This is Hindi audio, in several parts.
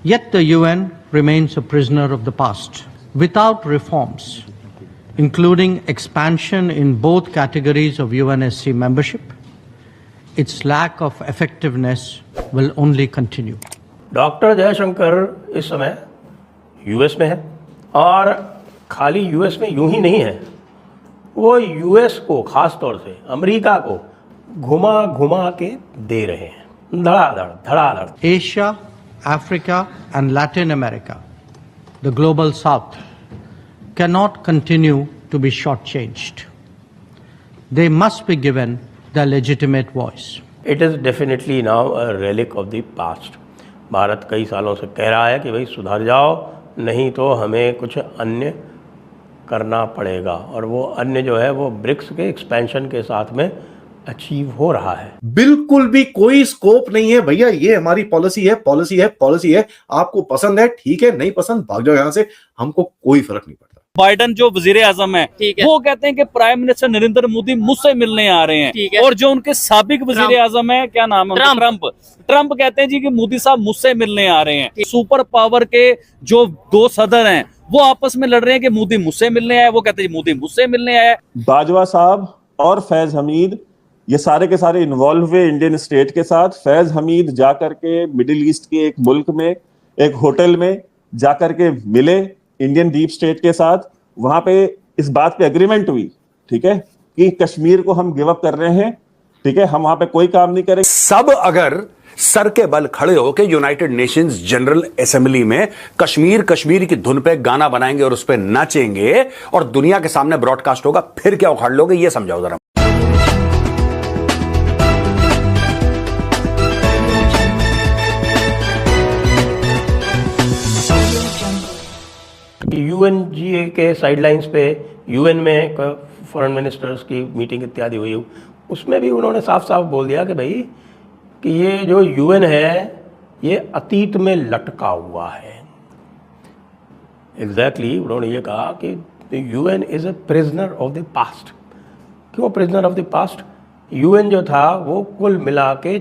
Yet the UN remains a prisoner of the past. Without reforms, including expansion in both categories of UNSC membership, its lack of effectiveness will only continue. Doctor Jaishankar इस समय यूएस में है, और खाली यूएस में यूं ही नहीं है, वो यूएस को, खास तौर से अमेरिका को घुमा घुमा के दे रहे हैं, धड़ाधड़ धड़ाधड़। Asia, Africa and Latin America, the global south, cannot continue to be shortchanged. They must be given their legitimate voice. It is definitely now a relic of the past. Bharat कई सालों से कह रहा है कि भाई सुधर जाओ, नहीं तो हमें कुछ अन्य करना पड़ेगा, और वो अन्य जो है वो ब्रिक्स के एक्सपेंशन के साथ में अचीव हो रहा है। बिल्कुल भी कोई स्कोप नहीं है भैया, ये हमारी पॉलिसी है, पॉलिसी है, पॉलिसी है। आपको पसंद है ठीक है, नहीं पसंद भाग जाओ यहां से, हमको कोई फर्क नहीं पड़ता। बाइडन जो वजीर आजम है, वो कहते हैं कि प्राइम मिनिस्टर नरेंद्र मोदी मुझसे मिलने आ रहे हैं, और जो उनके साबिक वजीर आजम है, क्या नाम है, ट्रंप कहते हैं जी कि मोदी साहब मुझसे मिलने आ रहे हैं। सुपर पावर के जो दो सदर हैं वो आपस में लड़ रहे हैं कि मोदी मुझसे मिलने आया, वो कहते हैं मोदी मुझसे मिलने आया। बाजवा साहब और फैज हमीद ये सारे के सारे इन्वॉल्व हुए इंडियन स्टेट के साथ। फैज हमीद जाकर के मिडिल ईस्ट के एक मुल्क में एक होटल में जाकर के मिले इंडियन डीप स्टेट के साथ, वहां पे इस बात पे एग्रीमेंट हुई, ठीक है, कि कश्मीर को हम गिव अप कर रहे हैं, ठीक है, हम वहां पे कोई काम नहीं करेंगे। सब अगर सर के बल खड़े होकर यूनाइटेड नेशंस जनरल असेंबली में कश्मीर की धुन पे गाना बनाएंगे और उस पे नाचेंगे और दुनिया के सामने ब्रॉडकास्ट होगा, फिर क्या उखाड़ लोगे, ये समझाओ जरा। यूएनजीए के साइडलाइंस पे यूएन में फॉरेन मिनिस्टर्स की मीटिंग इत्यादि हुई, उसमें भी उन्होंने साफ साफ बोल दिया कि भाई कि ये जो यूएन है ये अतीत में लटका हुआ है। एग्जैक्टली उन्होंने ये कहा कि UN is a prisoner of the past. क्यों prisoner of the past? UN जो था वो कुल मिला के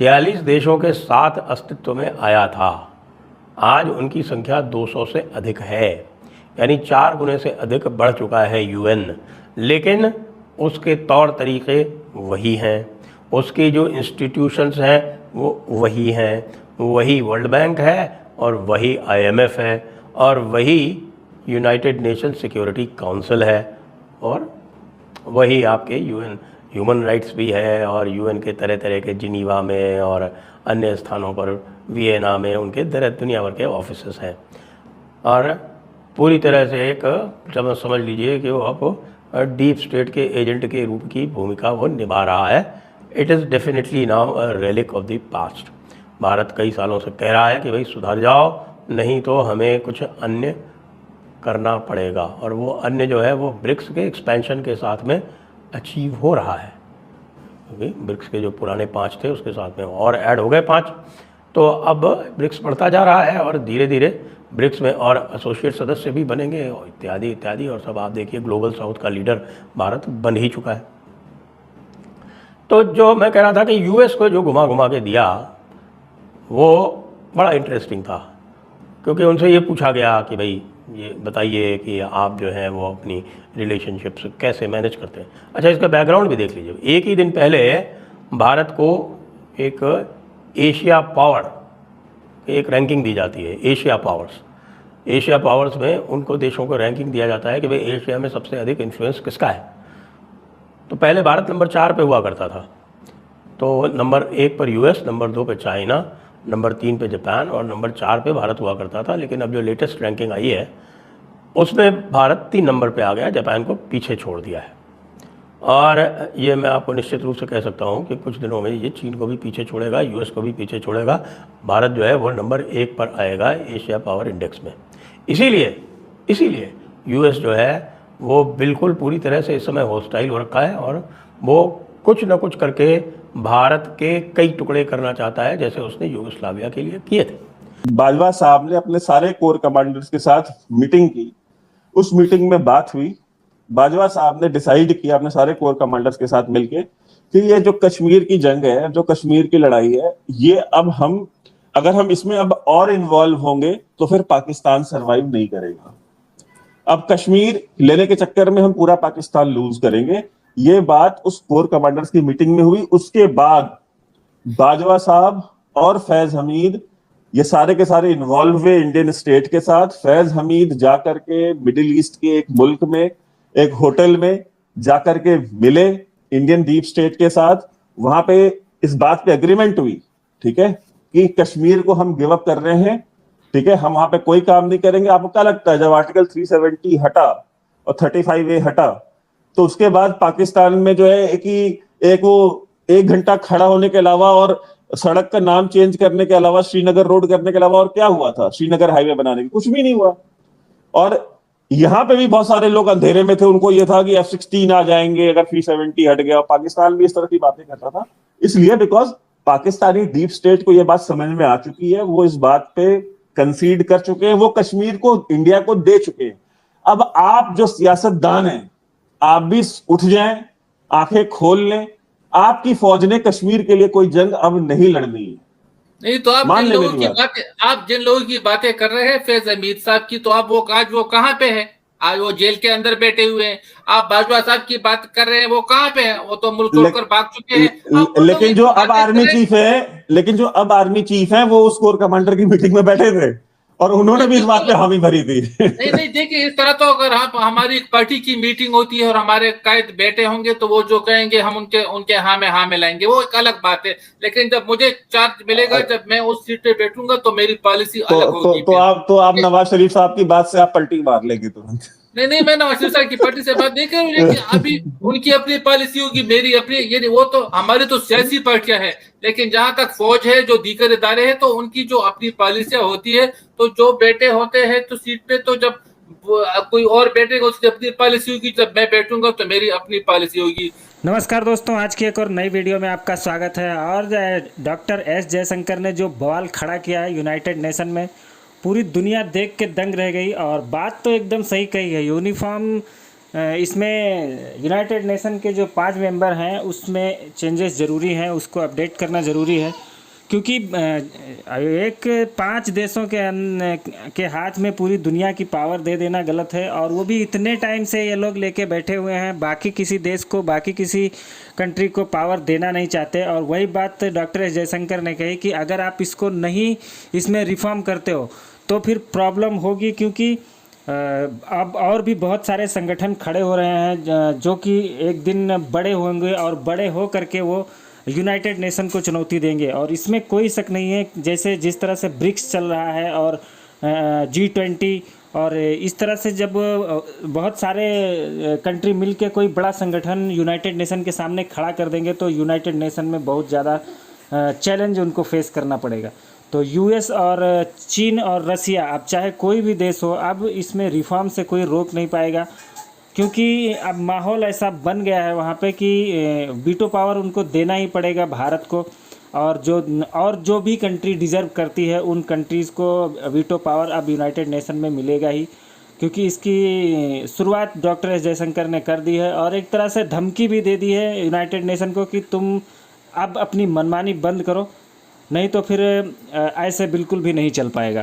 46 देशों के साथ अस्तित्व में आया था। आज उनकी संख्या 200 से अधिक है, यानी 4 गुने से अधिक बढ़ चुका है यूएन। लेकिन उसके तौर तरीके वही हैं, उसके जो इंस्टीट्यूशंस हैं वो वही हैं, वही वर्ल्ड बैंक है और वही आईएमएफ है और वही यूनाइटेड नेशन सिक्योरिटी काउंसिल है और वही आपके यूएन ह्यूमन राइट्स भी है और यूएन के तरह तरह के जिनीवा में और अन्य स्थानों पर, वियना में उनके दुनिया भर के ऑफिसेस हैं। और पूरी तरह से एक समझ लीजिए कि वो अब डीप स्टेट के एजेंट के रूप की भूमिका वो निभा रहा है। It is definitely now a relic of the past. Bharat कई सालों से कह रहा है कि भाई सुधर जाओ, नहीं तो हमें कुछ अन्य करना पड़ेगा, और वो अन्य जो है वो ब्रिक्स के एक्सपेंशन के साथ में अचीव हो रहा है। ब्रिक्स के जो पुराने 5 थे उसके साथ में और ऐड हो गए 5, तो अब ब्रिक्स बढ़ता जा रहा है और धीरे धीरे ब्रिक्स में और एसोसिएट सदस्य भी बनेंगे और इत्यादि इत्यादि। और सब आप देखिए ग्लोबल साउथ का लीडर भारत बन ही चुका है। तो जो मैं कह रहा था कि यूएस को जो घुमा घुमा के दिया वो बड़ा इंटरेस्टिंग था, क्योंकि उनसे ये पूछा गया कि भाई ये बताइए कि आप जो हैं वो अपनी रिलेशनशिप्स कैसे मैनेज करते हैं। अच्छा, इसका बैकग्राउंड भी देख लीजिए। एक ही दिन पहले भारत को एक एशिया पावर एक रैंकिंग दी जाती है, एशिया पावर्स में उनको देशों को रैंकिंग दिया जाता है कि भाई एशिया में सबसे अधिक इन्फ्लुएंस किसका है। तो पहले भारत नंबर 4 पे हुआ करता था, तो नंबर 1 पर यूएस, नंबर 2 पे चाइना, नंबर 3 पे जापान और नंबर 4 पे भारत हुआ करता था। लेकिन अब जो लेटेस्ट रैंकिंग आई है उसमें भारत 3 नंबर पे आ गया, जापान को पीछे छोड़ दिया है। और ये मैं आपको निश्चित रूप से कह सकता हूँ कि कुछ दिनों में ये चीन को भी पीछे छोड़ेगा, यूएस को भी पीछे छोड़ेगा। भारत जो है वो नंबर 1 पर आएगा एशिया पावर इंडेक्स में। इसीलिए यूएस जो है वो बिल्कुल पूरी तरह से इस समय हॉस्टाइल हो रखा है और वो कुछ न कुछ करके भारत के कई टुकड़े करना चाहता है, जैसे उसने यूगोस्लाविया के लिए किए थे। बाजवा साहब ने अपने सारे कोर कमांडर्स के साथ मीटिंग की। उस मीटिंग में बात हुई, बाजवा साहब ने डिसाइड किया अपने सारे कोर कमांडर्स के साथ मिलके कि ये जो कश्मीर की जंग है, जो कश्मीर की लड़ाई है, ये अब अगर हम इसमें अब और इन्वॉल्व होंगे तो फिर पाकिस्तान सरवाइव नहीं करेगा। अब कश्मीर लेने के चक्कर में हम पूरा पाकिस्तान लूज करेंगे। ये बात उस कोर कमांडर्स की मीटिंग में हुई। उसके बाद बाजवा साहब और फैज हमीद ये सारे के सारे इन्वॉल्व हुए इंडियन स्टेट के साथ। फैज हमीद जाकर के मिडिल ईस्ट के एक मुल्क में, एक होटल में जाकर के मिले इंडियन डीप स्टेट के साथ। वहां पे इस बात पे एग्रीमेंट हुई, ठीक है, कि कश्मीर को हम गिव अप कर रहे हैं, ठीक है, हम वहां पे कोई काम नहीं करेंगे। आपको क्या लगता है जब आर्टिकल 370 हटा और 35A हटा तो उसके बाद पाकिस्तान में जो है एक घंटा खड़ा होने के अलावा और सड़क का नाम चेंज करने के अलावा, श्रीनगर रोड करने के अलावा और क्या हुआ था? श्रीनगर हाईवे बनाने की कुछ भी नहीं हुआ। और यहां पे भी बहुत सारे लोग अंधेरे में थे, उनको यह था कि F-16 आ जाएंगे अगर 370 हट गया। पाकिस्तान भी इस तरह की बातें करता था, इसलिए बिकॉज पाकिस्तानी डीप स्टेट को यह बात समझ में आ चुकी है, वो इस बात पे कंसीड कर चुके हैं, वो कश्मीर को इंडिया को दे चुके हैं। अब आप जो सियासतदान हैं, आप भी उठ जाएं, आंखें खोल लें। आपकी फौज ने कश्मीर के लिए कोई जंग अब नहीं लड़नी है। नहीं तो आप जिन लोगों की बातें कर रहे हैं फैज हमीद साहब की, तो आप आज वो कहाँ पे है? आज वो जेल के अंदर बैठे हुए हैं। आप बाजवा साहब की बात कर रहे हैं, वो कहाँ पे है? वो तो मुल्क छोड़कर भाग चुके हैं। लेकिन जो अब आर्मी चीफ है वो उस कोर कमांडर की मीटिंग में बैठे थे और उन्होंने भी इस बात पे हामी भरी थी। नहीं देखिए, इस तरह तो अगर हमारी पार्टी की मीटिंग होती है और हमारे कायद बैठे होंगे तो वो जो कहेंगे हम उनके हाँ में लाएंगे, वो एक अलग बात है। लेकिन जब मुझे चार्ज मिलेगा, जब मैं उस सीट पे बैठूंगा तो मेरी पॉलिसी अलग होगी। तो आप नवाज शरीफ साहब की बात से आप पलटी मार लेंगे तुरंत। नहीं, मैं नवाज शरीफ साहब की पार्टी से बात नहीं कर रहा हूँ, लेकिन अभी उनकी अपनी पॉलिसी होगी, मेरी अपनी। ये वो तो हमारी तो सियासी पार्टियां हैं, लेकिन जहां तक फौज है, जो दीगर इदारे हैं, तो उनकी जो अपनी पॉलिसियां होती है, तो जो बेटे होते हैं तो सीट पे, तो जब कोई और बैठेगा उसकी अपनी पॉलिसी होगी, जब मैं बैठूंगा तो मेरी अपनी पॉलिसी होगी। नमस्कार दोस्तों, आज की एक और नई वीडियो में आपका स्वागत है। और डॉक्टर एस जयशंकर ने जो बवाल खड़ा किया है यूनाइटेड नेशन में, पूरी दुनिया देख के दंग रह गई। और बात तो एकदम सही कही है। यूनिफॉर्म इसमें यूनाइटेड नेशन के जो 5 मेंबर हैं उसमें चेंजेस ज़रूरी हैं, उसको अपडेट करना ज़रूरी है, क्योंकि 5 देशों के हाथ में पूरी दुनिया की पावर दे देना गलत है। और वो भी इतने टाइम से ये लोग लेके बैठे हुए हैं, बाकी किसी देश को, बाकी किसी कंट्री को पावर देना नहीं चाहते। और वही बात डॉक्टर एस जयशंकर ने कही कि अगर आप इसको नहीं इसमें रिफॉर्म करते हो तो फिर प्रॉब्लम होगी, क्योंकि अब और भी बहुत सारे संगठन खड़े हो रहे हैं जो कि एक दिन बड़े होंगे और बड़े हो करके वो यूनाइटेड नेशन को चुनौती देंगे। और इसमें कोई शक नहीं है, जैसे जिस तरह से ब्रिक्स चल रहा है और G20, और इस तरह से जब बहुत सारे कंट्री मिलके कोई बड़ा संगठन यूनाइटेड नेशन के सामने खड़ा कर देंगे तो यूनाइटेड नेशन में बहुत ज़्यादा चैलेंज उनको फेस करना पड़ेगा। तो US और चीन और रसिया, अब चाहे कोई भी देश हो, अब इसमें रिफॉर्म से कोई रोक नहीं पाएगा, क्योंकि अब माहौल ऐसा बन गया है वहाँ पे कि वीटो पावर उनको देना ही पड़ेगा भारत को। और जो भी कंट्री डिज़र्व करती है उन कंट्रीज़ को वीटो पावर अब यूनाइटेड नेशन में मिलेगा ही, क्योंकि इसकी शुरुआत डॉक्टर एस जयशंकर ने कर दी है। और एक तरह से धमकी भी दे दी है यूनाइटेड नेशन को कि तुम अब अपनी मनमानी बंद करो, नहीं तो फिर ऐसे बिल्कुल भी नहीं चल पाएगा।